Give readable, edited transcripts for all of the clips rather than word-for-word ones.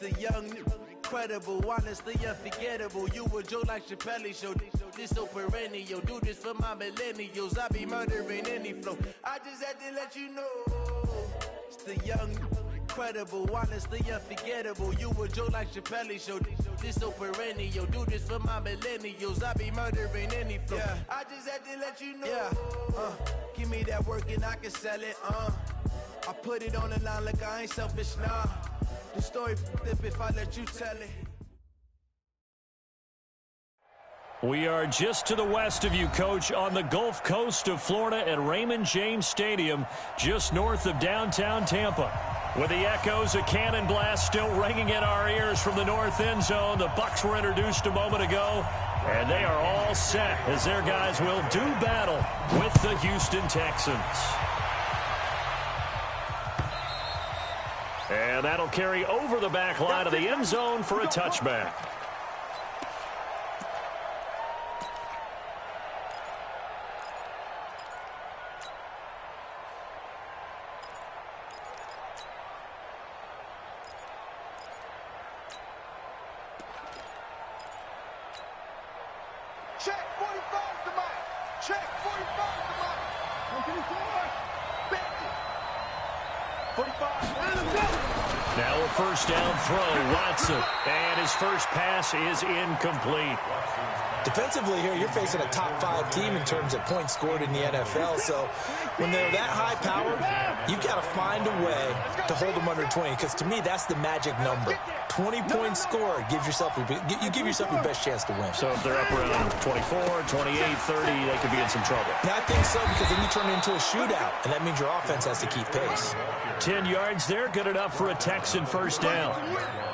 The young, incredible, honestly unforgettable. You a joke like Chappelle Show. This so perennial. Do this for my millennials. I be murdering any flow. I just had to let you know. It's the young, incredible, honestly unforgettable. You a joke like Chappelle Show. This so perennial. Do this for my millennials. I be murdering any flow. Yeah. I just had to let you know. Yeah. Give me that work and I can sell it. I put it on the line like I ain't selfish, nah. The story flip if I let you tell it. We are just to the west of you, Coach, on the Gulf Coast of Florida at Raymond James Stadium, just north of downtown Tampa. With the echoes of cannon blast still ringing in our ears from the north end zone, the Bucs were introduced a moment ago, and they are all set as their guys will do battle with the Houston Texans. And that'll carry over the back line of the end zone for a touchback. Check 45 to Mike. Check 45 to Mike. 45. Now a first down throw, Watson. And his first pass is incomplete. Defensively here, you're facing a top 5 team in terms of points scored in the NFL. So when they're that high powered, you've got to find a way to hold them under 20. Because to me, that's the magic number. 20 points scored, you give yourself your best chance to win. So if they're up around 24, 28, 30, they could be in some trouble. And I think so, because then you turn it into a shootout, and that means your offense has to keep pace. 10 yards there, good enough for a Texan first down.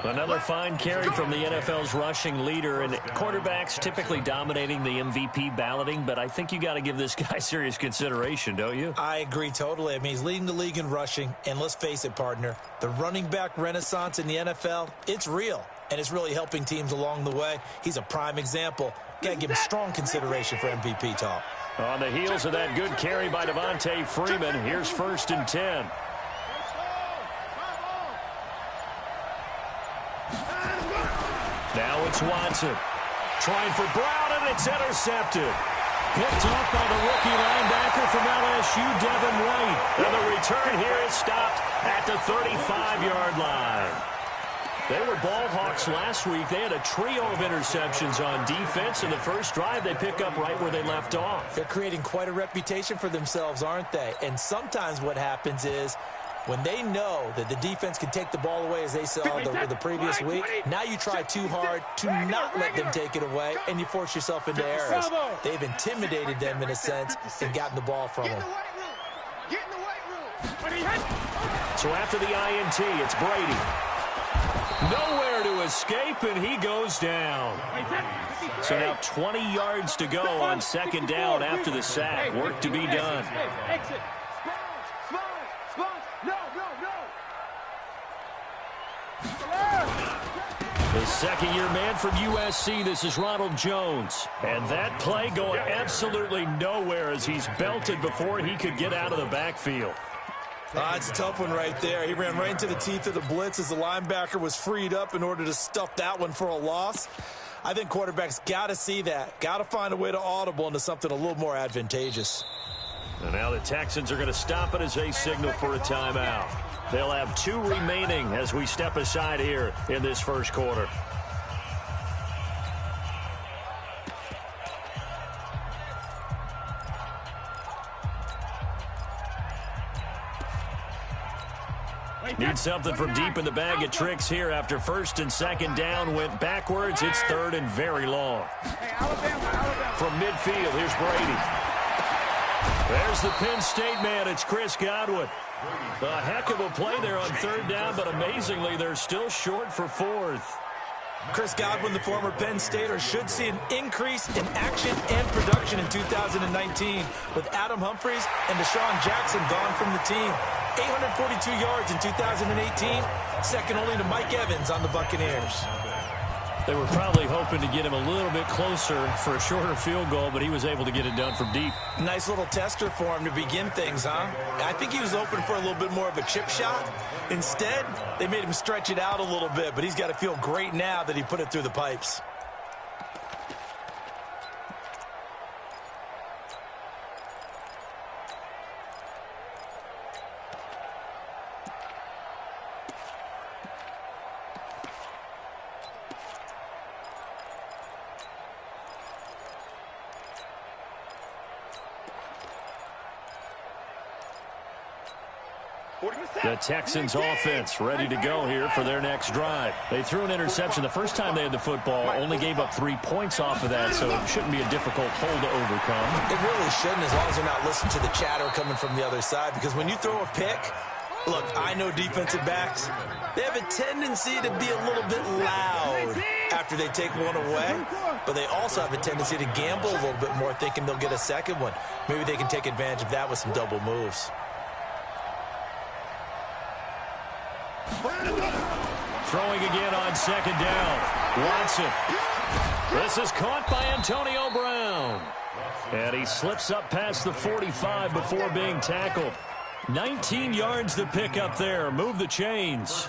Another fine carry from the NFL's rushing leader, and quarterbacks typically dominating the MVP balloting, but I think you got to give this guy serious consideration, don't you? I agree totally. I mean, he's leading the league in rushing, and let's face it, partner, the running back renaissance in the NFL, it's real, and it's really helping teams along the way. He's a prime example. Got to give him strong consideration for MVP talk. On the heels of that good carry by Devontae Freeman, here's 1st and 10. Now it's Watson. Trying for Brown, and it's intercepted. Picked up by the rookie linebacker from LSU, Devin White. And the return here is stopped at the 35-yard line. They were ball hawks last week. They had a trio of interceptions on defense. In the first drive, they pick up right where they left off. They're creating quite a reputation for themselves, aren't they? And sometimes what happens is, when they know that the defense can take the ball away, as they saw the previous week, now you try too hard to not let them take it away, and you force yourself into errors. They've intimidated them in a sense and gotten the ball from them. So after the INT, it's Brady. Nowhere to escape, and he goes down. So now 20 yards to go on 2nd down after the sack. Work to be done. The second-year man from USC, this is Ronald Jones. And that play going absolutely nowhere as he's belted before he could get out of the backfield. It's a tough one right there. He ran right into the teeth of the blitz as the linebacker was freed up in order to stuff that one for a loss. I think quarterbacks got to see that. Got to find a way to audible into something a little more advantageous. And now the Texans are going to stop it as they signal for a timeout. They'll have 2 remaining as we step aside here in this first quarter. Need something from deep in the bag of tricks here after 1st and 2nd down went backwards. It's 3rd and very long. From midfield, here's Brady. There's the Penn State man. It's Chris Godwin. A heck of a play there on 3rd down, but amazingly, they're still short for 4th. Chris Godwin, the former Penn Stater, should see an increase in action and production in 2019 with Adam Humphries and Deshaun Jackson gone from the team. 842 yards in 2018, second only to Mike Evans on the Buccaneers. They were probably hoping to get him a little bit closer for a shorter field goal, but he was able to get it done from deep. Nice little tester for him to begin things, huh? I think he was hoping for a little bit more of a chip shot. Instead, they made him stretch it out a little bit, but he's got to feel great now that he put it through the pipes. The Texans offense ready to go here for their next drive. They threw an interception the first time they had the football, only gave up 3 points off of that, so it shouldn't be a difficult hole to overcome. It really shouldn't, as long as they're not listening to the chatter coming from the other side, because when you throw a pick, look, I know defensive backs, they have a tendency to be a little bit loud after they take one away, but they also have a tendency to gamble a little bit more, thinking they'll get a second one. Maybe they can take advantage of that with some double moves. Throwing again on second down. Watson. This is caught by Antonio Brown. And he slips up past the 45 before being tackled. 19 yards to pick up there. Move the chains.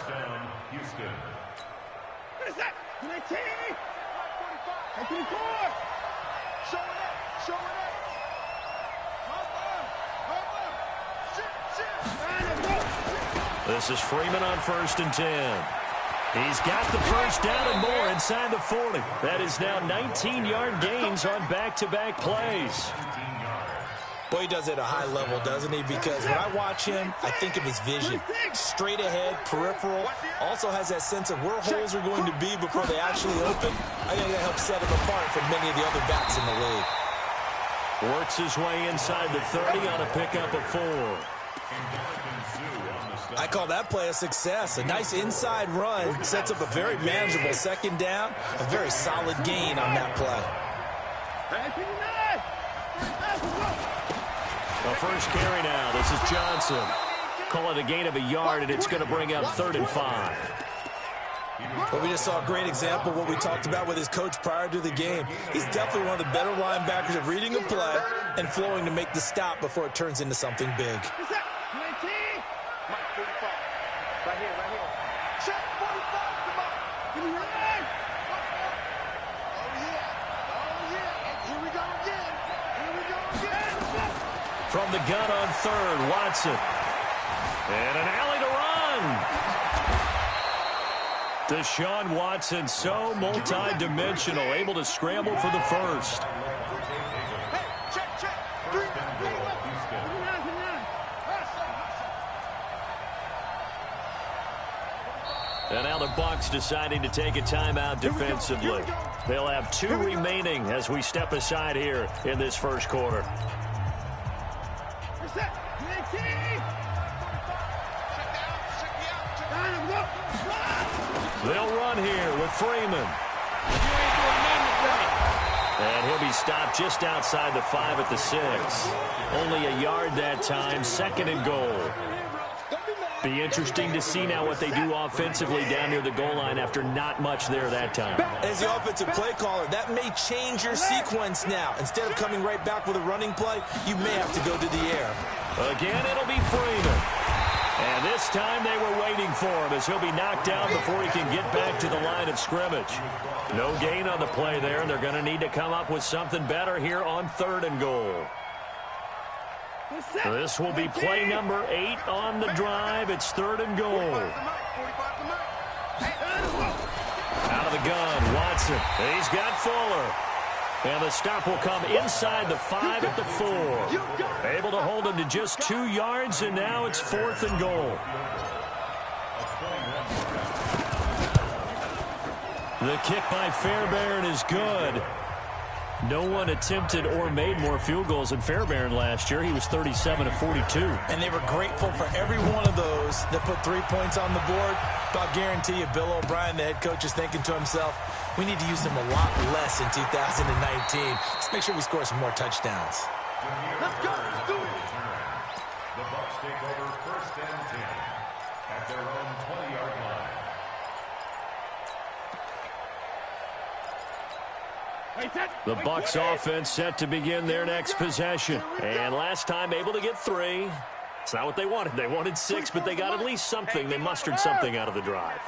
This is Freeman on 1st and 10. He's got the first down and more inside the 40. That is now 19-yard gains on back-to-back plays. Boy, he does it at a high level, doesn't he? Because when I watch him, I think of his vision. Straight ahead, peripheral. Also has that sense of where holes are going to be before they actually open. I think that helps set him apart from many of the other backs in the league. Works his way inside the 30 on a pickup of 4. I call that play a success. A nice inside run sets up a very manageable second down. A very solid gain on that play. The first carry now. This is Johnson. Call it a gain of a yard, and it's going to bring up 3rd and 5. But we just saw a great example of what we talked about with his coach prior to the game. He's definitely one of the better linebackers at reading a play and flowing to make the stop before it turns into something big. From the gun on 3rd, Watson. And an alley to run. Deshaun Watson, so multi-dimensional, able to scramble for the first. And now the Bucs deciding to take a timeout defensively. They'll have 2 remaining as we step aside here in this first quarter. They'll run here with Freeman. And he'll be stopped just outside the 5 at the 6. Only a yard that time, 2nd and goal. Be interesting to see now what they do offensively down near the goal line after not much there that time. As the offensive play caller, that may change your sequence now. Instead of coming right back with a running play, you may have to go to the air. Again, it'll be Freeman. And this time they were waiting for him as he'll be knocked down before he can get back to the line of scrimmage. No gain on the play there, and they're going to need to come up with something better here on 3rd and goal. This will be play number 8 on the drive. It's 3rd and goal. Out of the gun, Watson. He's got Fuller. And the stop will come inside the 5 at the 4. Able to hold him to just 2 yards, and now it's 4th and goal. The kick by Fairbairn is good. No one attempted or made more field goals than Fairbairn last year. He was 37 of 42. And they were grateful for every one of those that put 3 points on the board. But I'll guarantee you, Bill O'Brien, the head coach, is thinking to himself, we need to use him a lot less in 2019. Let's make sure we score some more touchdowns. Let's go. Let's do it. The Bucs take over 1st and 10 at their own 20-yard line. The Bucs offense set to begin their next possession. And last time able to get 3. It's not what they wanted. They wanted 6, but they got at least something. They mustered something out of the drive.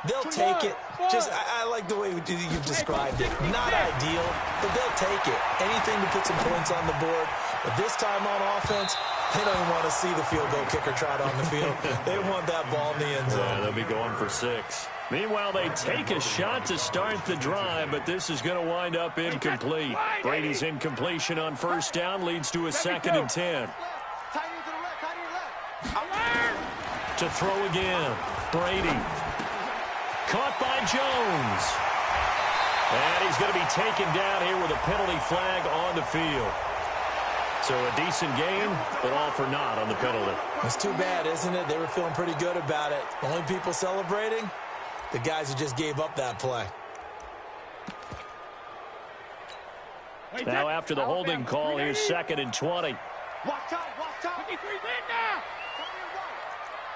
They'll take it. I like the way you've described it. Not ideal, but they'll take it. Anything to put some points on the board. But this time on offense, they don't want to see the field goal kicker trot on the field. They want that ball in the end zone. Yeah, they'll be going for 6. Meanwhile, they take a shot to start the drive, but this is going to wind up incomplete. Brady's incompletion on first down leads to a 2nd and 10. To throw again. Brady. Caught by Jones. And he's going to be taken down here with a penalty flag on the field. So a decent game, but all for naught on the penalty. It's too bad, isn't it? They were feeling pretty good about it. The only people celebrating, the guys who just gave up that play. Now after the holding call, here's 2nd and 20. Watch out, watch out. 53 men now.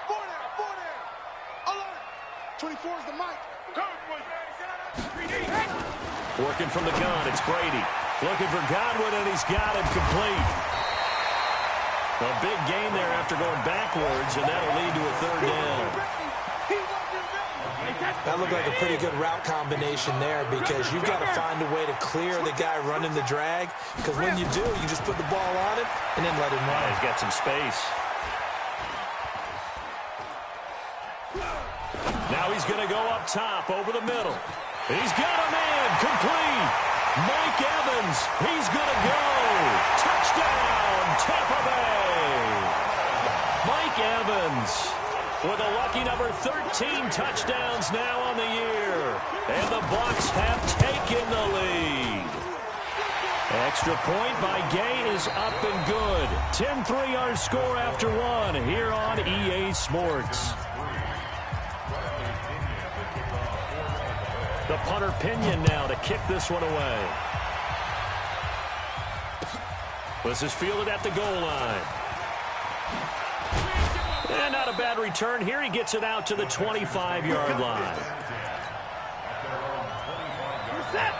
4 down. Alert. 24 is the mic. Working from the gun, it's Brady. Looking for Godwin, and he's got him complete. A big gain there after going backwards, and that'll lead to a 3rd down. That looked like a pretty good route combination there because you've got to find a way to clear the guy running the drag, because when you do, you just put the ball on him and then let him run. He's got some space. Now he's going to go up top over the middle. He's got a man complete. Mike Evans, he's going to go. Touchdown, Tampa Bay. Mike Evans with a lucky number 13 touchdowns now on the year. And the Bucs have taken the lead. Extra point by Gay is up and good. 10-3 our score after 1 here on EA Sports. The punter Pinion now to kick this one away. This is fielded at the goal line. And not a bad return here. He gets it out to the 25-yard line.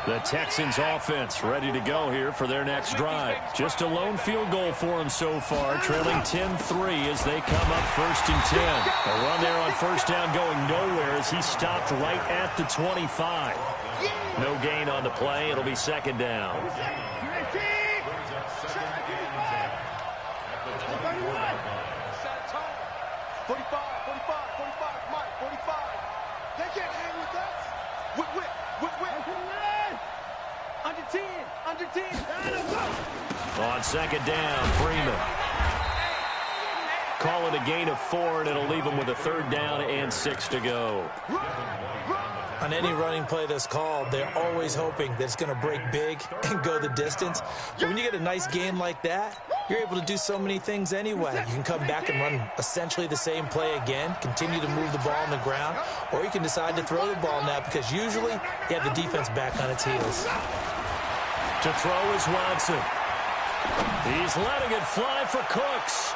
The Texans offense ready to go here for their next drive. Just a lone field goal for them so far, trailing 10-3 as they come up 1st and 10. A run there on first down going nowhere as he stopped right at the 25. No gain on the play. It'll be 2nd down. 45, Mike, 45. They can't hang with us. Whip. Under 10. On 2nd down, Freeman. Call it a gain of 4, and it'll leave him with a 3rd down and 6 to go. On any running play that's called, they're always hoping that it's going to break big and go the distance. But when you get a nice game like that, you're able to do so many things anyway. You can come back and run essentially the same play again, continue to move the ball on the ground, or you can decide to throw the ball now because usually you have the defense back on its heels. To throw is Watson. He's letting it fly for Cooks.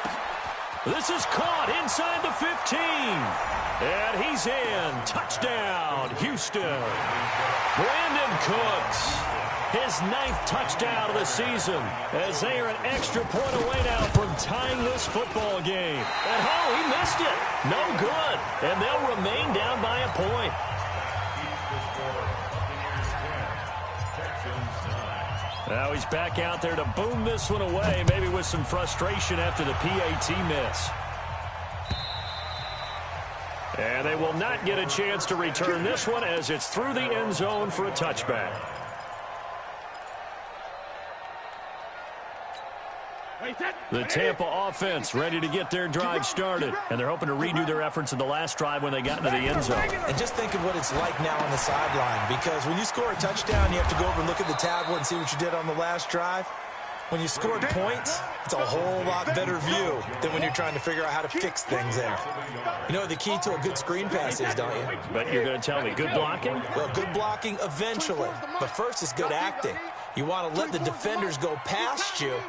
This is caught inside the 15. And he's in. Touchdown, Houston. Brandon Cooks, his 9th touchdown of the season, as they are an extra point away now from tying this football game. And he missed it. No good. And they'll remain down by a point. Now he's back out there to boom this one away, maybe with some frustration after the PAT miss. And they will not get a chance to return this one as it's through the end zone for a touchback. The Tampa offense ready to get their drive started, and they're hoping to redo their efforts in the last drive when they got into the end zone. And just think of what it's like now on the sideline, because when you score a touchdown, you have to go over and look at the tablet and see what you did on the last drive. When you scored points, it's a whole lot better view than when you're trying to figure out how to fix things there. You know what the key to a good screen pass is, don't you? But you're going to tell me, good blocking? Well, good blocking eventually, but first is good acting. You want to let the defenders go past you,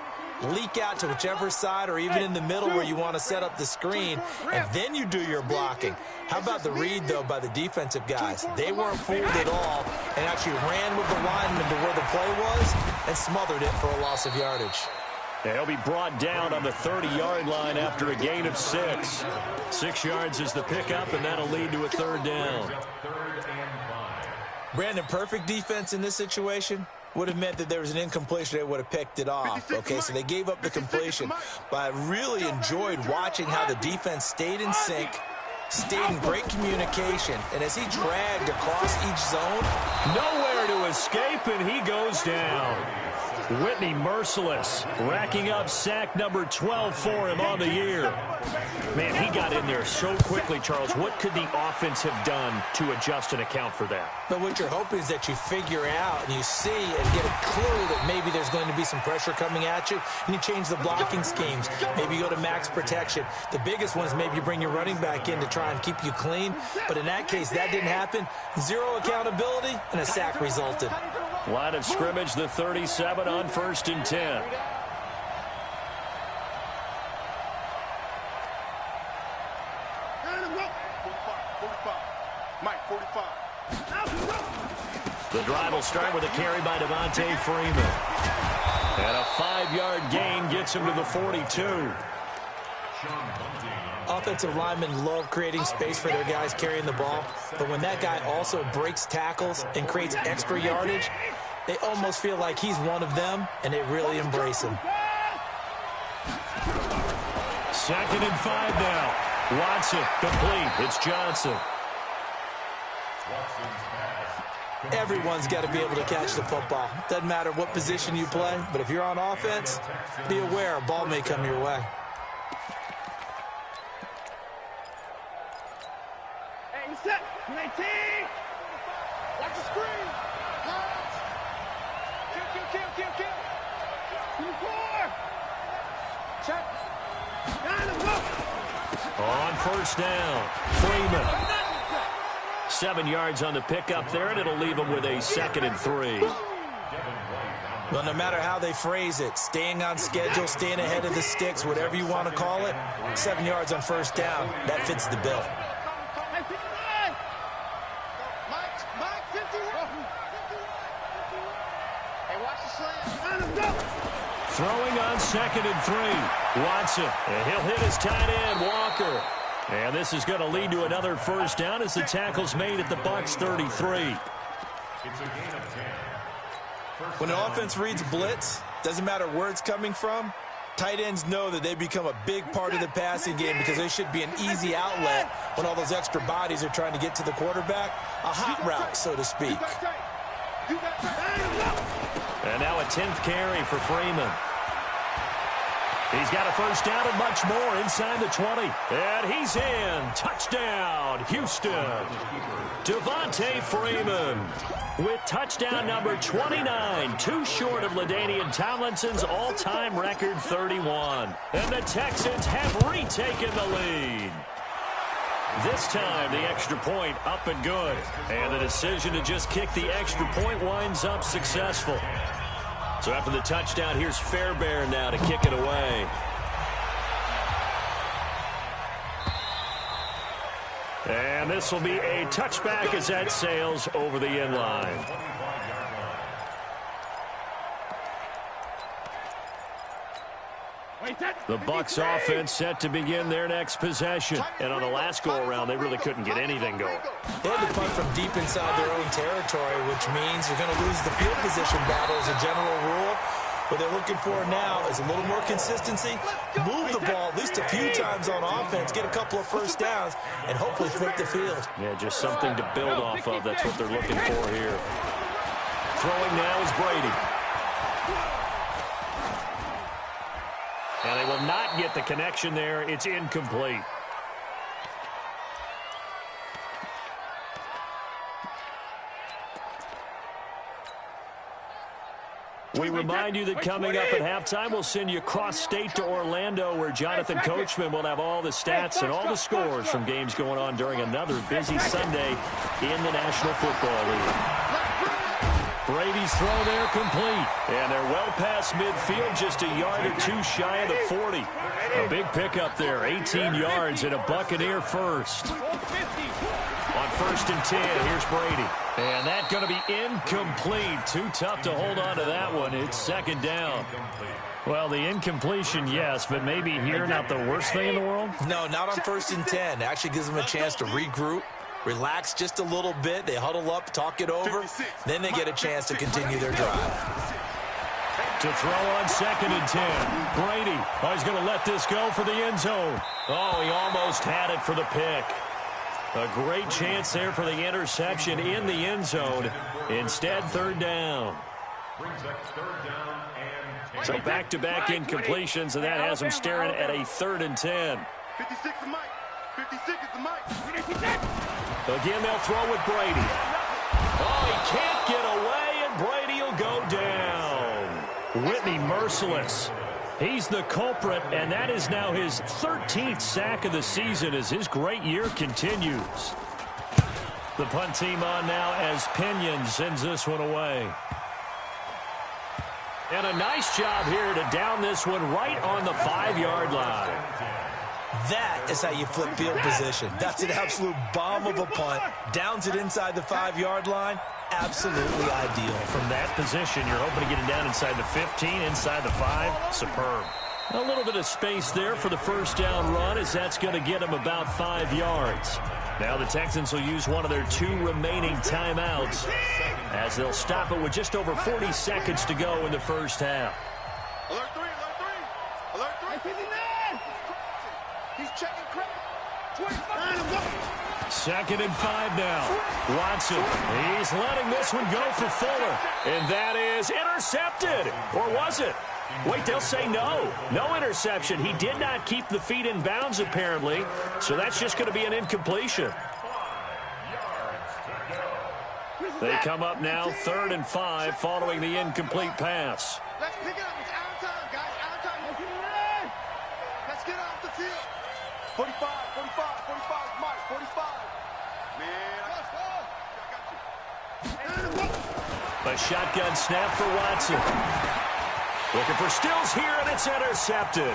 leak out to whichever side or even in the middle where you want to set up the screen, and then you do your blocking. How about the read, though, by the defensive guys? They weren't fooled at all and actually ran with the lineman to where the play was and smothered it for a loss of yardage. He'll be brought down on the 30-yard line after a gain of 6. 6 yards is the pickup, and that'll lead to a 3rd down. Brandon, perfect defense in this situation would have meant that there was an incompletion. They would have picked it off. Okay, so they gave up the completion. But I really enjoyed watching how the defense stayed in sync, stayed in great communication, and as he dragged across each zone, nowhere to escape, and he goes down. Whitney merciless, racking up sack number 12 for him on the year. Man, he got in there so quickly, Charles. What could the offense have done to adjust and account for that? But what you're hoping is that you figure out and you see and get a clue that maybe there's going to be some pressure coming at you, and you change the blocking schemes. Maybe you go to max protection. The biggest one is maybe you bring your running back in to try and keep you clean. But in that case, that didn't happen. 0 accountability, and a sack resulted. Line of scrimmage, the 37 on 1st and 10. The drive will start with a carry by Devontae Freeman. And a 5-yard gain gets him to the 42. Offensive linemen love creating space for their guys carrying the ball, but when that guy also breaks tackles and creates extra yardage, they almost feel like he's one of them, and they really embrace him. 2nd and 5 now. Watson, complete. It's Johnson. Everyone's got to be able to catch the football. Doesn't matter what position you play, but if you're on offense, be aware a ball may come your way. Hey, set. 19. Watch the screen. Kill. 24. Check. On 1st down, Freeman. 7 yards on the pickup there, and it'll leave him with a 2nd and 3. Well, no matter how they phrase it, staying on schedule, staying ahead of the sticks, whatever you want to call it, 7 yards on 1st down, that fits the bill. Throwing on 2nd and 3. Watson, and he'll hit his tight end, Walker. And this is going to lead to another 1st down as the tackle's made at the Bucs 33. When an offense reads blitz, doesn't matter where it's coming from, tight ends know that they become a big part of the passing game because they should be an easy outlet when all those extra bodies are trying to get to the quarterback. A hot route, so to speak. And now a 10th carry for Freeman. He's got a 1st down and much more inside the 20. And he's in. Touchdown, Houston. Devontae Freeman with touchdown number 29, too short of LaDainian Tomlinson's all-time record 31. And the Texans have retaken the lead. This time, the extra point up and good. And the decision to just kick the extra point winds up successful. So after the touchdown, here's Fairbairn now to kick it away. And this will be a touchback as that sails over the end line. The Bucs offense set to begin their next possession. And on the last go-around, they really couldn't get anything going. They had to punt from deep inside their own territory, which means you're going to lose the field position battle as a general rule. What they're looking for now is a little more consistency, move the ball at least a few times on offense, get a couple of 1st downs, and hopefully flip the field. Yeah, just something to build off of. That's what they're looking for here. Throwing now is Brady. And they will not get the connection there. It's incomplete. We remind you that coming up at halftime, we'll send you cross-state to Orlando, where Jonathan Coachman will have all the stats and all the scores from games going on during another busy Sunday in the National Football League. Brady's throw there complete. And they're well past midfield, just a yard or two shy of the 40. A big pickup there, 18 yards and a Buccaneer first. On 1st and 10, here's Brady. And that's going to be incomplete. Too tough to hold on to that one. It's 2nd down. Well, the incompletion, yes, but maybe here not the worst thing in the world? No, not on 1st and 10. It actually gives them a chance to regroup, relax just a little bit. They huddle up, talk it over. Then they get a chance to continue their drive. To throw on 2nd and 10. Brady, he's going to let this go for the end zone. Oh, he almost had it for the pick. A great chance there for the interception in the end zone. Instead, 3rd down. So back-to-back incompletions, and that has them staring at a 3rd and 10. 56 is Mike. 56 is the Mike. Again, they'll throw with Brady. Oh, he can't get away, and Brady will go down. Whitney merciless. He's the culprit, and that is now his 13th sack of the season as his great year continues. The punt team on now as Pinion sends this one away. And a nice job here to down this one right on the 5-yard line. That is how you flip field position. That's an absolute bomb of a punt. Downs it inside the 5-yard line. Absolutely ideal. From that position, you're hoping to get it down inside the 15, inside the 5. Superb. A little bit of space there for the 1st down run, as that's going to get them about 5 yards. Now the Texans will use one of their 2 remaining timeouts as they'll stop it with just over 40 seconds to go in the 1st half. Alert 3, alert 3, alert 3. He's checking credit. 2nd and 5 now. Watson, he's letting this one go for Fuller. And that is intercepted. Or was it? Wait, they'll say no. No interception. He did not keep the feet in bounds, apparently. So that's just going to be an incompletion. They come up now 3rd and 5 following the incomplete pass. Let's pick it up. It's out of time, guys. Out of time. Let's get off the field. 45, 45, 45, Mike, 45. Man, I got you. A shotgun snap for Watson. Looking for Stills here, and it's intercepted.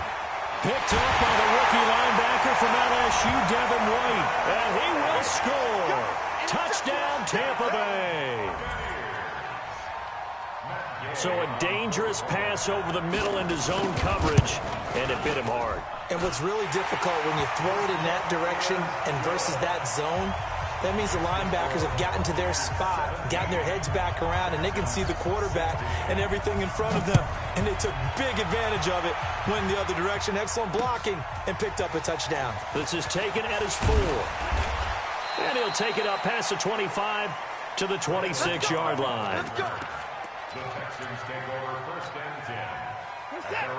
Picked up by the rookie linebacker from LSU, Devin White. And he will score. Touchdown, Tampa Bay. So a dangerous pass over the middle into zone coverage, and it bit him hard. And what's really difficult when you throw it in that direction and versus that zone, that means the linebackers have gotten to their spot, gotten their heads back around, and they can see the quarterback and everything in front of them. And they took big advantage of it, went in the other direction, excellent blocking, and picked up a touchdown. This is taken at his 4. And he'll take it up past the 25 to the 26-yard line. The Texans take over 1st and 10.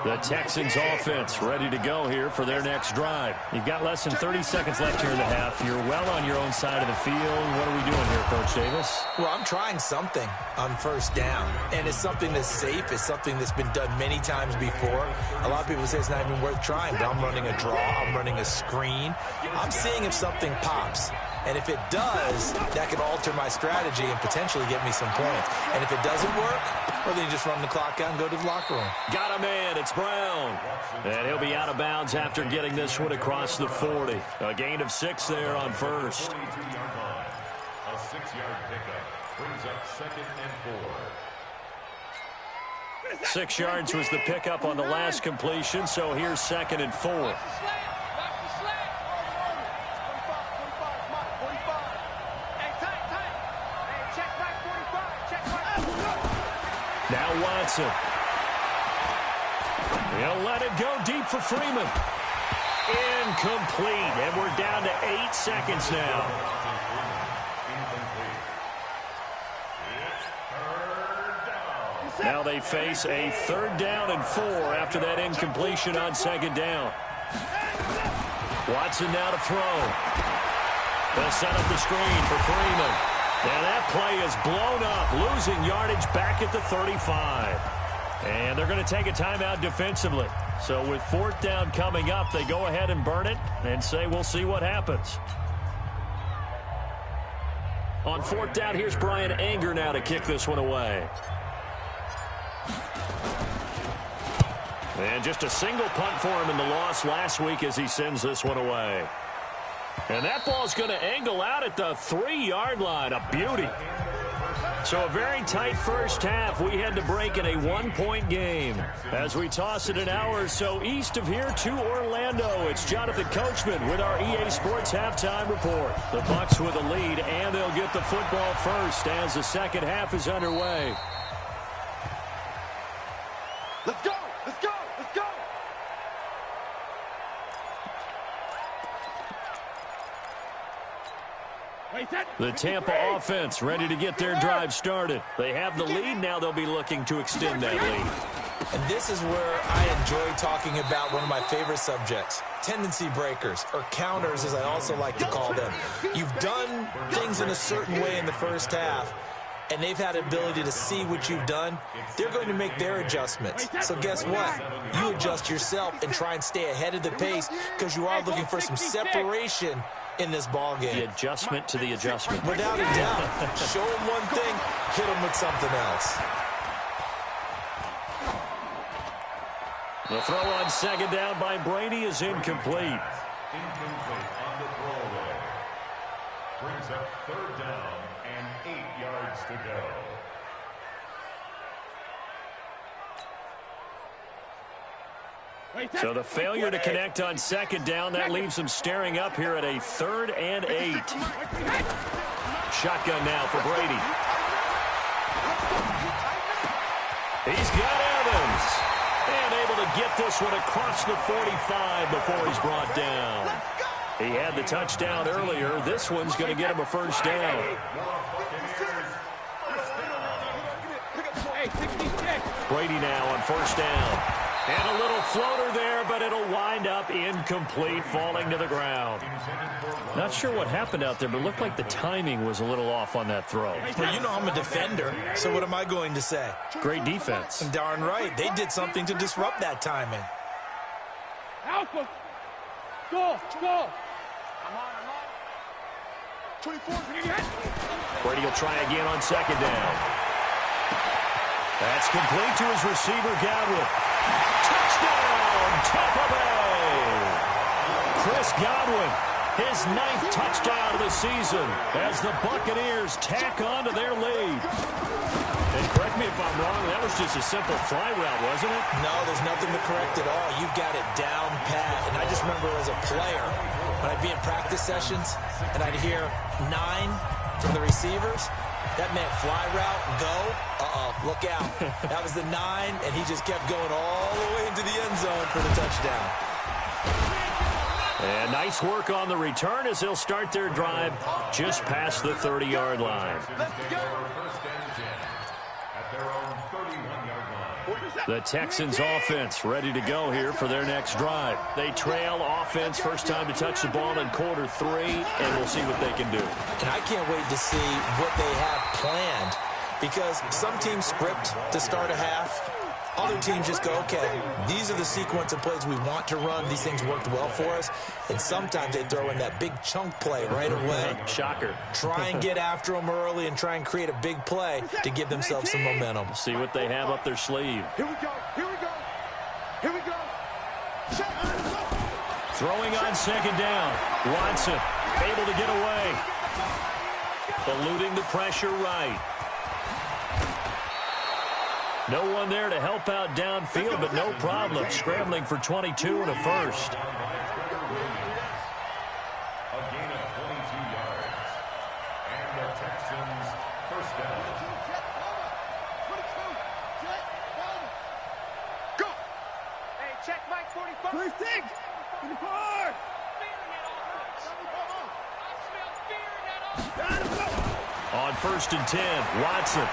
The Texans offense ready to go here for their next drive. You've got less than 30 seconds left here in the half. You're well on your own side of the field. What are we doing here, Coach Davis? Well, I'm trying something on 1st down, and it's something that's safe. It's something that's been done many times before. A lot of people say it's not even worth trying, but I'm running a draw. I'm running a screen. I'm seeing if something pops. And if it does, that could alter my strategy and potentially get me some points. And if it doesn't work, well, then you just run the clock out and go to the locker room. Got a man. It's Brown. And he'll be out of bounds after getting this one across the 40. A gain of 6 there on 1st. A 6-yard pickup brings up 2nd and 4. 6 yards was the pickup on the last completion, so here's 2nd and 4. Now Watson. He'll let it go deep for Freeman. Incomplete, and we're down to 8 seconds now. Now they face a 3rd down and 4 after that incompletion on 2nd down. Watson now to throw. They'll set up the screen for Freeman. And that play is blown up, losing yardage back at the 35. And they're going to take a timeout defensively. So with 4th down coming up, they go ahead and burn it and say we'll see what happens. On fourth down, here's Brian Anger now to kick this one away. And just a single punt for him in the loss last week as he sends this one away. And that ball's going to angle out at the 3-yard line. A beauty. So a very tight first half. We had to break in a 1-point game. As we toss it an hour or so east of here to Orlando, it's Jonathan Coachman with our EA Sports Halftime Report. The Bucs with a lead, and they'll get the football first as the second half is underway. Let's go! Let's go! Let's go! The Tampa offense ready to get their drive started. They have the lead. Now they'll be looking to extend that lead. And this is where I enjoy talking about one of my favorite subjects, tendency breakers, or counters as I also like to call them. You've done things in a certain way in the first half, and they've had the ability to see what you've done. They're going to make their adjustments. So guess what? You adjust yourself and try and stay ahead of the pace because you are looking for some separation in this ball game. The adjustment to the adjustment. Without a doubt. Show them one thing, hit them with something else. The throw on second down by Brady is incomplete. Incomplete on the throwaway. Brings up third down and 8 yards to go. So the failure to connect on second down, that leaves them staring up here at a 3rd and 8. Shotgun now for Brady. He's got Evans. And able to get this one across the 45 before he's brought down. He had the touchdown earlier. This one's going to get him a first down. Brady now on first down. And a little floater there, but it'll wind up incomplete, falling to the ground. Not sure what happened out there, but it looked like the timing was a little off on that throw. Well, you know I'm a defender, so what am I going to say? Great defense. Darn right. They did something to disrupt that timing. Alpha! Go! Go! I'm on. 24. Brady will try again on second down. That's complete to his receiver, Godwin. Touchdown, Tampa Bay! Chris Godwin, his 9th touchdown of the season as the Buccaneers tack on to their lead. And correct me if I'm wrong, that was just a simple fly route, wasn't it? No, there's nothing to correct at all. You've got it down pat. And I just remember as a player, when I'd be in practice sessions and I'd hear 9 from the receivers, that meant fly route, go, look out. That was the 9, and he just kept going all the way into the end zone for the touchdown. And nice work on the return as they'll start their drive just past the 30-yard line. The Texans offense ready to go here for their next drive. They trail offense, first time to touch the ball in quarter 3, and we'll see what they can do. And I can't wait to see what they have planned because some teams script to start a half. Other teams just go, okay, these are the sequence of plays we want to run. These things worked well for us. And sometimes they throw in that big chunk play right away. Shocker. Try and get after them early and try and create a big play to give themselves some momentum. See what they have up their sleeve. Here we go. Here we go. Here we go. Throwing on second down. Watson able to get away. Eluding the pressure right. No one there to help out downfield, but no problem. Scrambling for 22 and a first. A gain of 22 yards. And the Texans first down. Go! Hey, check Mike 45. 26. 24. On first and 10, Watson.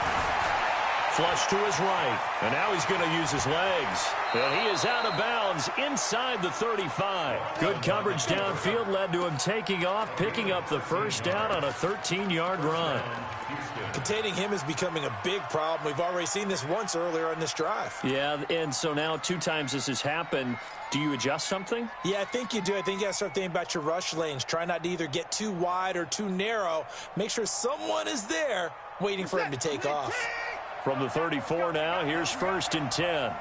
flush to his right. And now he's going to use his legs. And he is out of bounds inside the 35. Good coverage downfield led to him taking off, picking up the first down on a 13-yard run. Containing him is becoming a big problem. We've already seen this once earlier in this drive. Yeah, and so now 2 times this has happened. Do you adjust something? Yeah, I think you do. I think you got to start thinking about your rush lanes. Try not to either get too wide or too narrow. Make sure someone is there waiting for him to take off. From the 34 now, here's 1st and 10.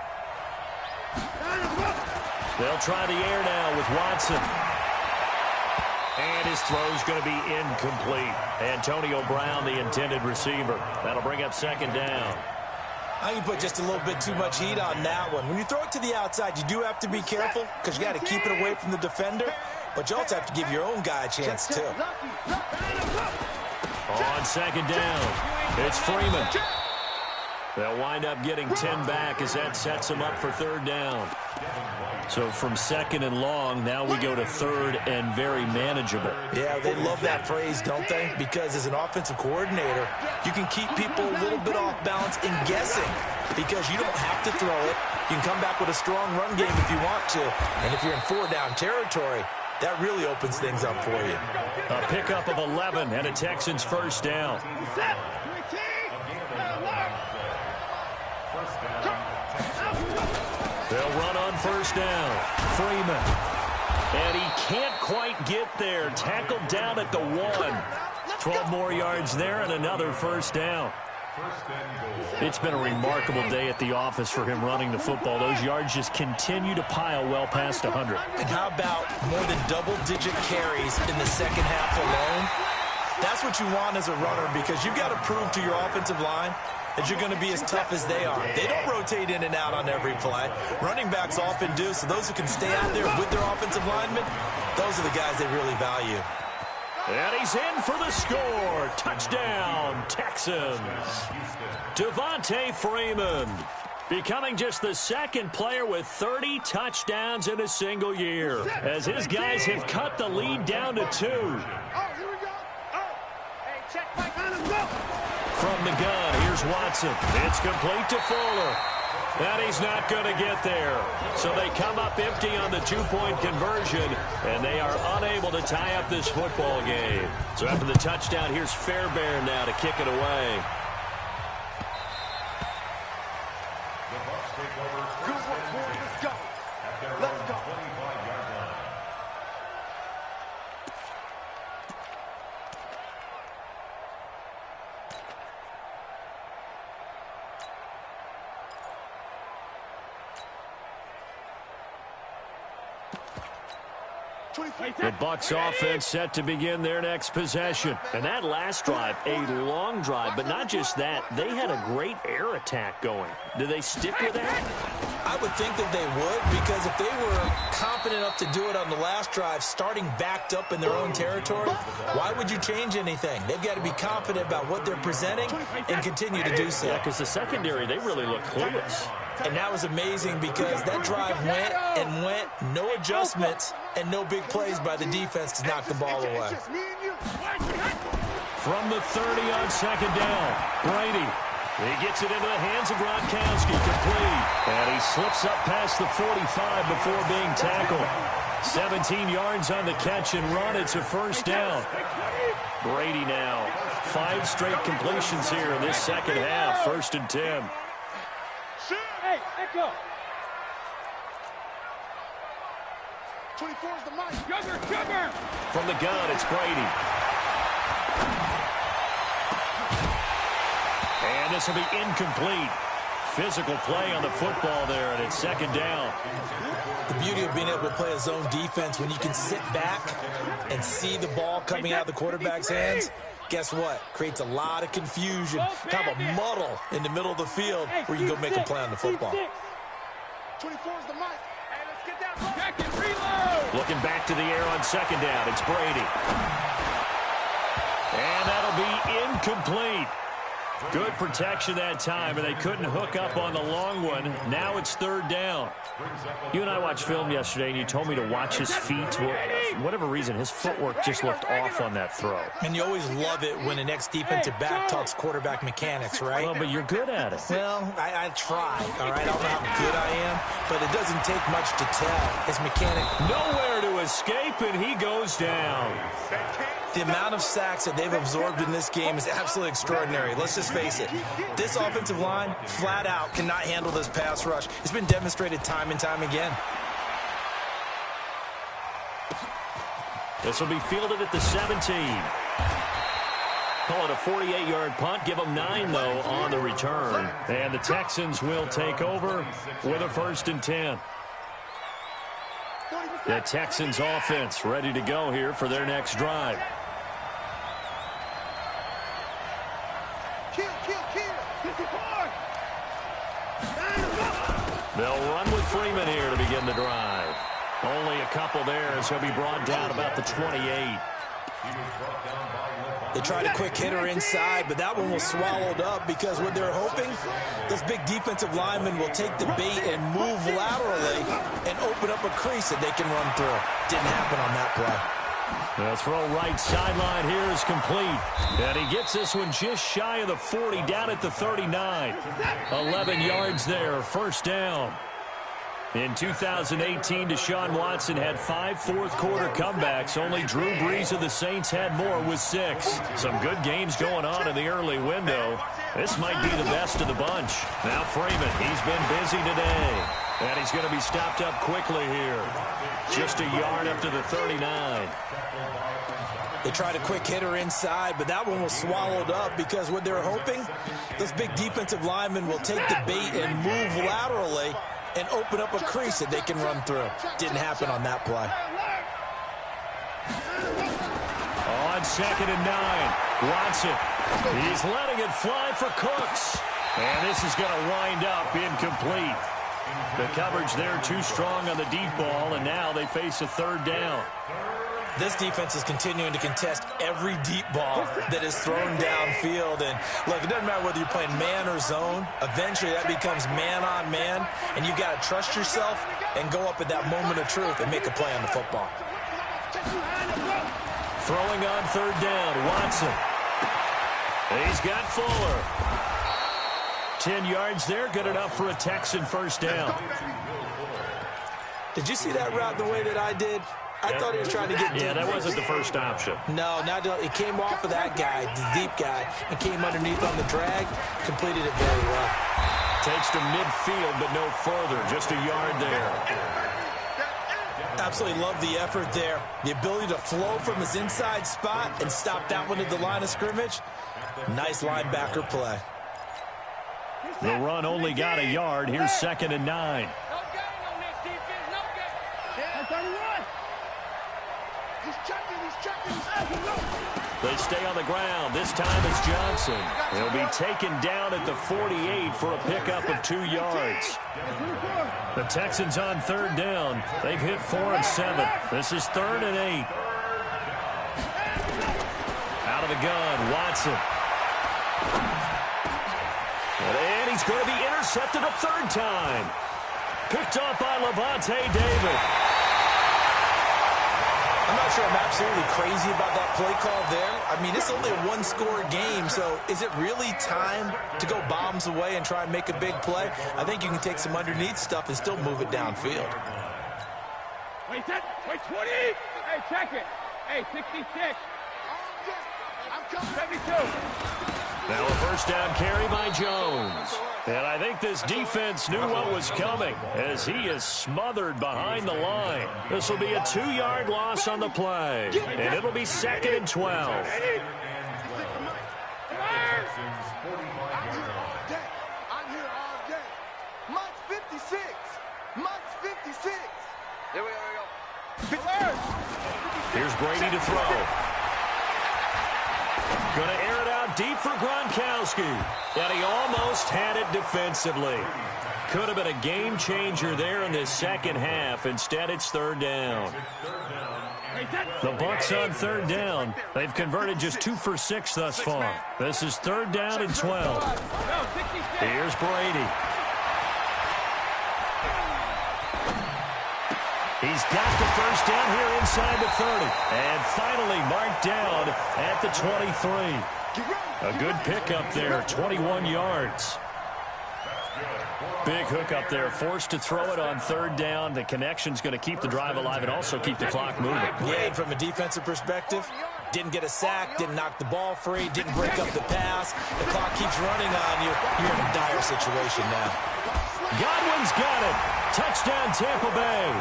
They'll try the air now with Watson. And his throw's going to be incomplete. Antonio Brown, the intended receiver. That'll bring up 2nd down. I think you put just a little bit too much heat on that one. When you throw it to the outside, you do have to be careful because you got to keep it away from the defender. But you also have to give your own guy a chance, too. On 2nd down, it's Freeman. They'll wind up getting 10 back as that sets them up for 3rd down. So from 2nd and long, now we go to 3rd and very manageable. Yeah, they love that phrase, don't they? Because as an offensive coordinator, you can keep people a little bit off balance and guessing because you don't have to throw it. You can come back with a strong run game if you want to. And if you're in 4-down territory, that really opens things up for you. A pickup of 11 and a Texans 1st down. They'll run on 1st down. Freeman. And he can't quite get there. Tackled down at the 1. 12 more yards there and another 1st down. It's been a remarkable day at the office for him running the football. Those yards just continue to pile well past 100. And how about more than double-digit carries in the second half alone? That's what you want as a runner because you've got to prove to your offensive line that you're going to be as tough as they are. They don't rotate in and out on every play. Running backs often do, so those who can stay out there with their offensive linemen, those are the guys they really value. And he's in for the score. Touchdown, Texans. Devontae Freeman, becoming just the 2nd player with 30 touchdowns in a single year, as his guys have cut the lead down to 2. From the gun, here's Watson. It's complete to Fuller. And he's not going to get there. So they come up empty on the 2-point conversion, and they are unable to tie up this football game. So after the touchdown, here's Fairbairn now to kick it away. Good work, boys. Let's go. Let's go. The Bucs offense set to begin their next possession. And that last drive, a long drive, but not just that, they had a great air attack going. Do they stick with that? I would think that they would because if they were confident enough to do it on the last drive, starting backed up in their own territory, why would you change anything? They've got to be confident about what they're presenting and continue to do so. Yeah, because the secondary, they really look clueless. And that was amazing because that drive went and went, no adjustments and no big plays by the defense to knock the ball away. From the 30 on 2nd down, Brady. He gets it into the hands of Gronkowski, complete. And he slips up past the 45 before being tackled. 17 yards on the catch and run. It's a 1st down. Brady now. 5 straight completions here in this second half. 1st and 10. Hey, Echo. 24 is the mic. Sugar. From the gun, it's Brady. And this will be incomplete. Physical play on the football there, and it's 2nd down. The beauty of being able to play a zone defense when you can sit back and see the ball coming out of the quarterback's hands, guess what? Creates a lot of confusion, kind of a muddle in the middle of the field where you go make a play on the football. 24 is the mic. Hey, let's get that back and reload. Looking back to the air on 2nd down, it's Brady. And that'll be incomplete. Good protection that time, and they couldn't hook up on the long one. Now it's third down. You and I watched film yesterday, and you told me to watch his feet. Well, for whatever reason, his footwork just looked off on that throw. And you always love it when an ex-defensive back talks quarterback mechanics, right? Well, but you're good at it. Well, I try, all right? I don't know how good I am, but it doesn't take much to tell. His mechanic... Nowhere to escape, and he goes down. The amount of sacks that they've absorbed in this game is absolutely extraordinary. Let's just face it. This offensive line, flat out, cannot handle this pass rush. It's been demonstrated time and time again. This will be fielded at the 17. Call it a 48-yard punt. Give them 9, though, on the return. And the Texans will take over with a 1st and 10. The Texans offense ready to go here for their next drive. They'll run with Freeman here to begin the drive. Only a couple there as he'll be brought down about the 28. They tried a quick hitter inside, but that one was swallowed up because what they're hoping, this big defensive lineman will take the bait and move laterally and open up a crease that they can run through. Didn't happen on that play. The throw right sideline here is complete. And he gets this one just shy of the 40, down at the 39. 11 yards there, 1st down. In 2018, Deshaun Watson had 5 fourth-quarter comebacks. Only Drew Brees of the Saints had more with 6. Some good games going on in the early window. This might be the best of the bunch. Now Freeman, he's been busy today. And he's going to be stopped up quickly here. Just a yard up to the 39. They tried a quick hitter inside, but that one was swallowed up because what they're hoping, this big defensive lineman will take the bait and move laterally and open up a crease that they can run through. Didn't happen on that play. On 2nd and 9, Watson. He's letting it fly for Cooks. And this is going to wind up incomplete. The coverage there too strong on the deep ball, and now they face a 3rd down. This defense is continuing to contest every deep ball that is thrown downfield. And, look, it doesn't matter whether you're playing man or zone. Eventually, that becomes man-on-man, and you've got to trust yourself and go up at that moment of truth and make a play on the football. Throwing on 3rd down, Watson. He's got Fuller. 10 yards there, good enough for a Texan 1st down. Did you see that route the way that I did? I thought he was trying to get deep. Yeah, that wasn't the first option. No, it came off of that guy, the deep guy, and came underneath on the drag, completed it very well. Takes to midfield, but no further, just a yard there. Absolutely love the effort there. The ability to flow from his inside spot and stop that one at the line of scrimmage. Nice linebacker play. The run only got a yard. Here's 2nd and 9. They stay on the ground. This time it's Johnson. He'll be taken down at the 48 for a pickup of 2 yards. The Texans on 3rd down. They've hit 4 of 7. This is 3rd and 8. Out of the gun, Watson. And he's going to be intercepted a 3rd time. Picked off by Levante David. I'm not sure I'm absolutely crazy about that play call there. I mean, it's only a 1-score game, so is it really time to go bombs away and try and make a big play? I think you can take some underneath stuff and still move it downfield. Wait, 20. Hey, check it. Hey, 66. I'm coming. 72. Now a 1st down carry by Jones. And I think this defense knew what was coming as he is smothered behind the line. This will be a 2-yard loss on the play. And it'll be 2nd and 12. I'm here all day. Month 56. Month 56. There we go. Here's Brady to throw. Going to air it out deep for Gronkowski. And he almost had it defensively. Could have been a game changer there in this second half. Instead, it's 3rd down. The Bucs on third down. They've converted just 2 for 6 thus far. This is third down and 12. Here's Brady. He's got the first down here inside the 30. And finally marked down at the 23. A good pickup there, 21 yards. Big hook up there, forced to throw it on third down. The connection's going to keep the drive alive and also keep the clock moving. Yeah, and from a defensive perspective, didn't get a sack, didn't knock the ball free, didn't break up the pass. The clock keeps running on you. You're in a dire situation now. Godwin's got it. Touchdown, Tampa Bay.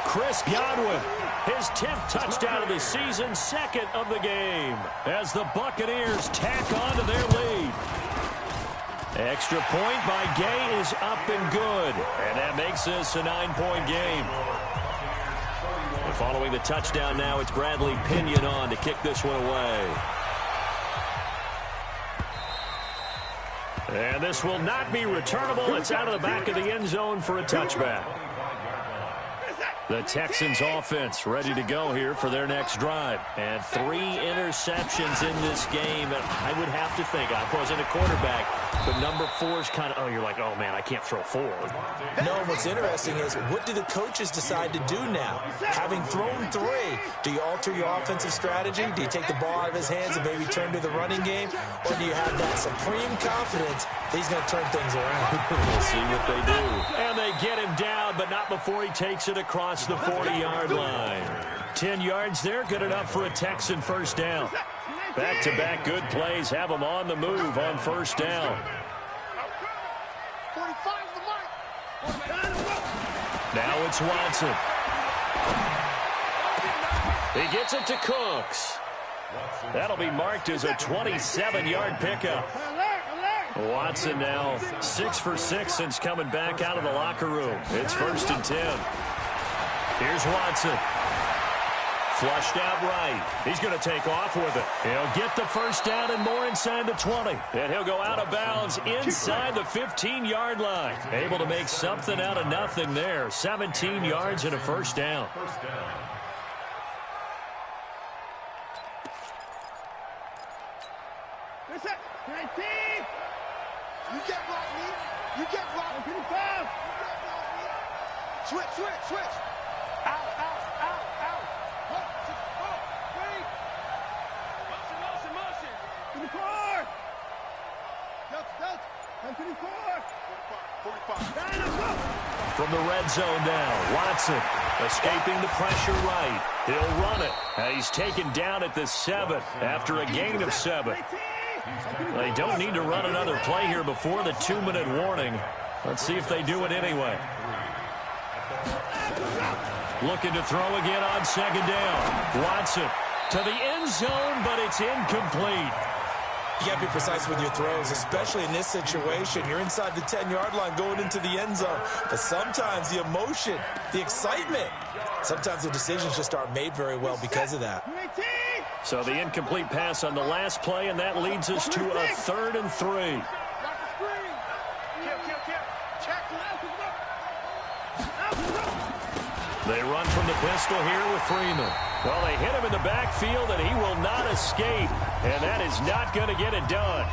Chris Godwin, his 10th touchdown of the season, second of the game, as the Buccaneers tack on to their lead. Extra point by Gay is up and good, and that makes this a 9-point game. And following the touchdown now, it's Bradley Pinion on to kick this one away. And this will not be returnable. It's out of the back of the end zone for a touchback. The Texans offense ready to go here for their next drive. And 3 interceptions in this game. And I would have to think, I wasn't a quarterback, but number 4 is kind of, oh, you're like, oh, man, I can't throw 4. No, what's interesting is, what do the coaches decide to do now? Having thrown 3, do you alter your offensive strategy? Do you take the ball out of his hands and maybe turn to the running game? Or do you have that supreme confidence that he's going to turn things around? We'll see what they do. And they get him down, but not before he takes it across the 40-yard line. 10 yards there, good enough for a Texan first down. Back-to-back good plays have them on the move on first down. Now it's Watson. He gets it to Cooks. That'll be marked as a 27-yard pickup. Watson now 6 for 6 since coming back out of the locker room. It's 1st and 10. Here's Watson. Flushed out right. He's going to take off with it. He'll get the first down and more inside the 20. And he'll go out of bounds inside the 15-yard line. Able to make something out of nothing there. 17 yards and a first down. You get blocked, me. You get blocked. You get blocked, me. Switch. Out. Wait. Motion. To the car. Come to the car. 45. From the red zone now, Watson escaping the pressure right. He'll run it. He's taken down at the 7 after a gain of 7. They don't need to run another play here before the 2-minute warning. Let's see if they do it anyway. Looking to throw again on second down. Watson to the end zone, but it's incomplete. You got to be precise with your throws, especially in this situation. You're inside the 10-yard line going into the end zone. But sometimes the emotion, the excitement, sometimes the decisions just aren't made very well because of that. So the incomplete pass on the last play, and that leads us to a 3rd and 3. They run from the pistol here with Freeman. Well, they hit him in the backfield, and he will not escape. And that is not going to get it done.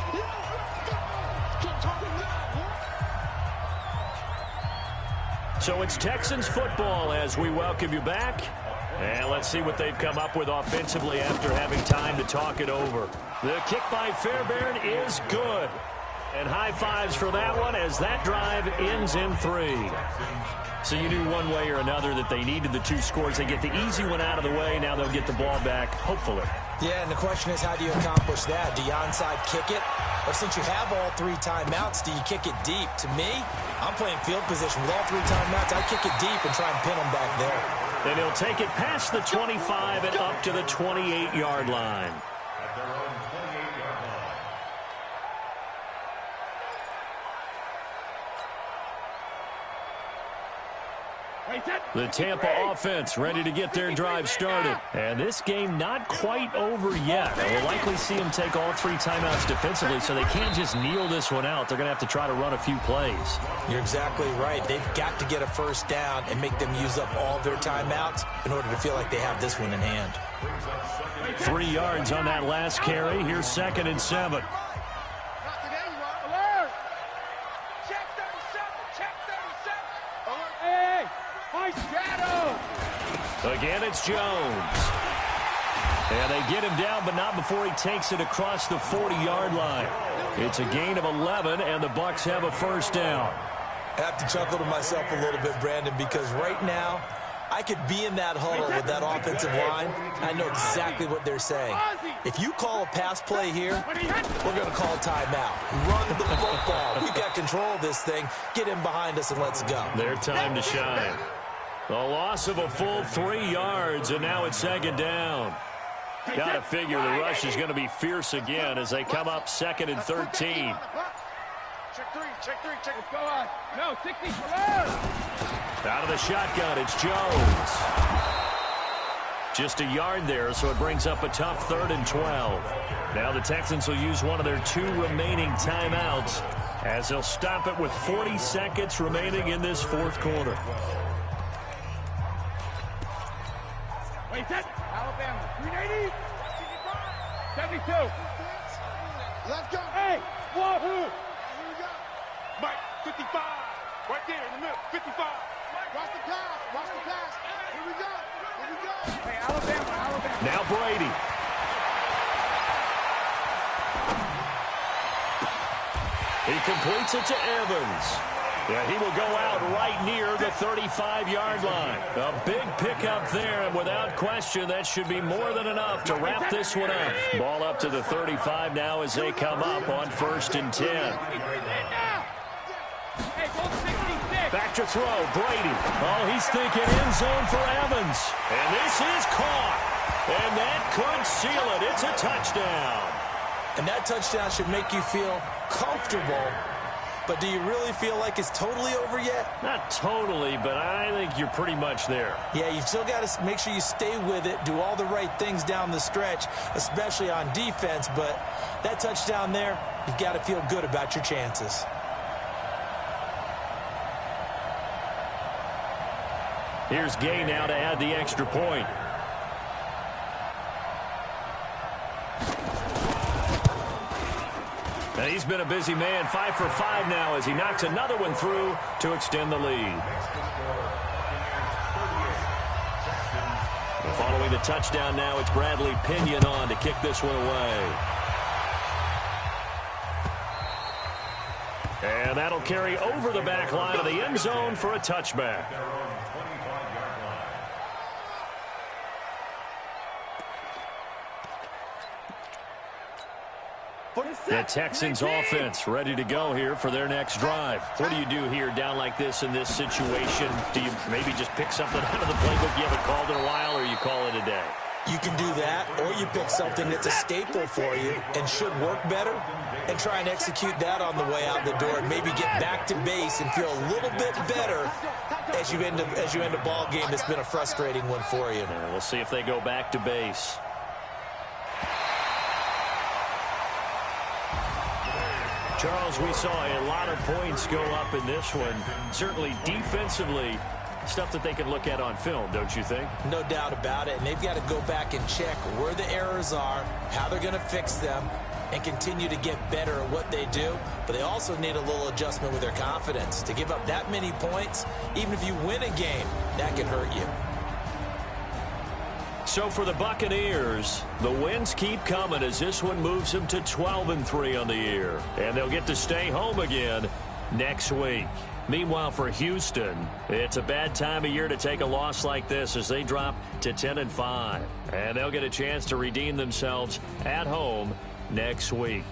So it's Texans football as we welcome you back. And let's see what they've come up with offensively after having time to talk it over. The kick by Fairbairn is good. And high fives for that one as that drive ends in 3. So you knew one way or another that they needed the 2 scores. They get the easy one out of the way. Now they'll get the ball back, hopefully. Yeah, and the question is, how do you accomplish that? Do you onside kick it? Or since you have all 3 timeouts, do you kick it deep? To me, I'm playing field position. With all 3 timeouts, I kick it deep and try and pin them back there. And he'll take it past the 25 and up to the 28-yard line. At their own 28-yard line. The Tampa offense ready to get their drive started. And this game not quite over yet. We'll likely see them take all 3 timeouts defensively, so they can't just kneel this one out. They're going to have to try to run a few plays. You're exactly right. They've got to get a first down and make them use up all their timeouts in order to feel like they have this one in hand. 3 yards on that last carry. Here's 2nd and 7. Again, it's Jones. And they get him down, but not before he takes it across the 40-yard line. It's a gain of 11, and the Bucs have a first down. I have to chuckle to myself a little bit, Brandon, because right now I could be in that huddle with that offensive line. I know exactly what they're saying. If you call a pass play here, we're going to call a timeout. Run the football. We've got control of this thing. Get in behind us and let's go. Their time to shine. The loss of a full 3 yards, and now it's 2nd down. Got to figure the rush is going to be fierce again as they come up 2nd and 13. Check three, check. Go on. No, 60. Out of the shotgun, it's Jones. Just a yard there, so it brings up a tough 3rd and 12. Now the Texans will use one of their 2 remaining timeouts as they'll stop it with 40 seconds remaining in this 4th quarter. Wait, set. Alabama. 380. 72. Let's go. Hey, what? Who? Here we go. Mike, 55. Right there in the middle. 55. Watch the pass. Here we go. Hey, Alabama. Now Brady. He completes it to Evans. Yeah, he will go out right near the 35-yard line. A big pickup there, and without question, that should be more than enough to wrap this one up. Ball up to the 35 now as they come up on 1st and 10. Back to throw, Brady. Oh, he's thinking end zone for Evans. And this is caught. And that could seal it. It's a touchdown. And that touchdown should make you feel comfortable. But do you really feel like it's totally over yet? Not totally, but I think you're pretty much there. Yeah, you've still got to make sure you stay with it, do all the right things down the stretch, especially on defense. But that touchdown there, you've got to feel good about your chances. Here's Gay now to add the extra point. And he's been a busy man, 5 for 5 now as he knocks another one through to extend the lead. Following the touchdown now, it's Bradley Pinion on to kick this one away. And that'll carry over the back line of the end zone for a touchback. The Texans offense ready to go here for their next drive. What do you do here down like this in this situation? Do you maybe just pick something out of the playbook you haven't called in a while, or you call it a day? You can do that, or you pick something that's a staple for you and should work better and try and execute that on the way out the door and maybe get back to base and feel a little bit better as you end a ball game that's been a frustrating one for you. And we'll see if they go back to base. Charles, we saw a lot of points go up in this one. Certainly defensively, stuff that they can look at on film, don't you think? No doubt about it. And they've got to go back and check where the errors are, how they're going to fix them, and continue to get better at what they do. But they also need a little adjustment with their confidence. To give up that many points, even if you win a game, that can hurt you. So for the Buccaneers, the wins keep coming as this one moves them to 12-3 on the year. And they'll get to stay home again next week. Meanwhile, for Houston, it's a bad time of year to take a loss like this as they drop to 10-5. And they'll get a chance to redeem themselves at home next week.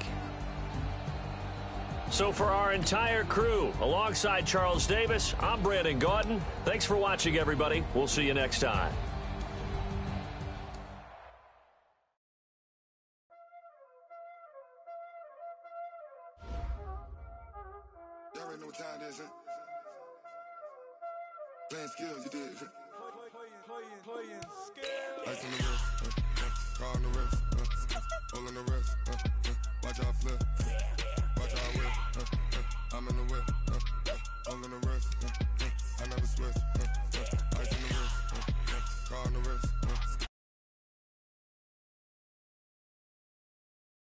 So for our entire crew, alongside Charles Davis, I'm Brandon Gaudin. Thanks for watching, everybody. We'll see you next time. Y'all already know what time it is, huh? Playing skills, you did. Playing skills. Ice on the wrist, car on the wrist, all on the wrist, watch out flip.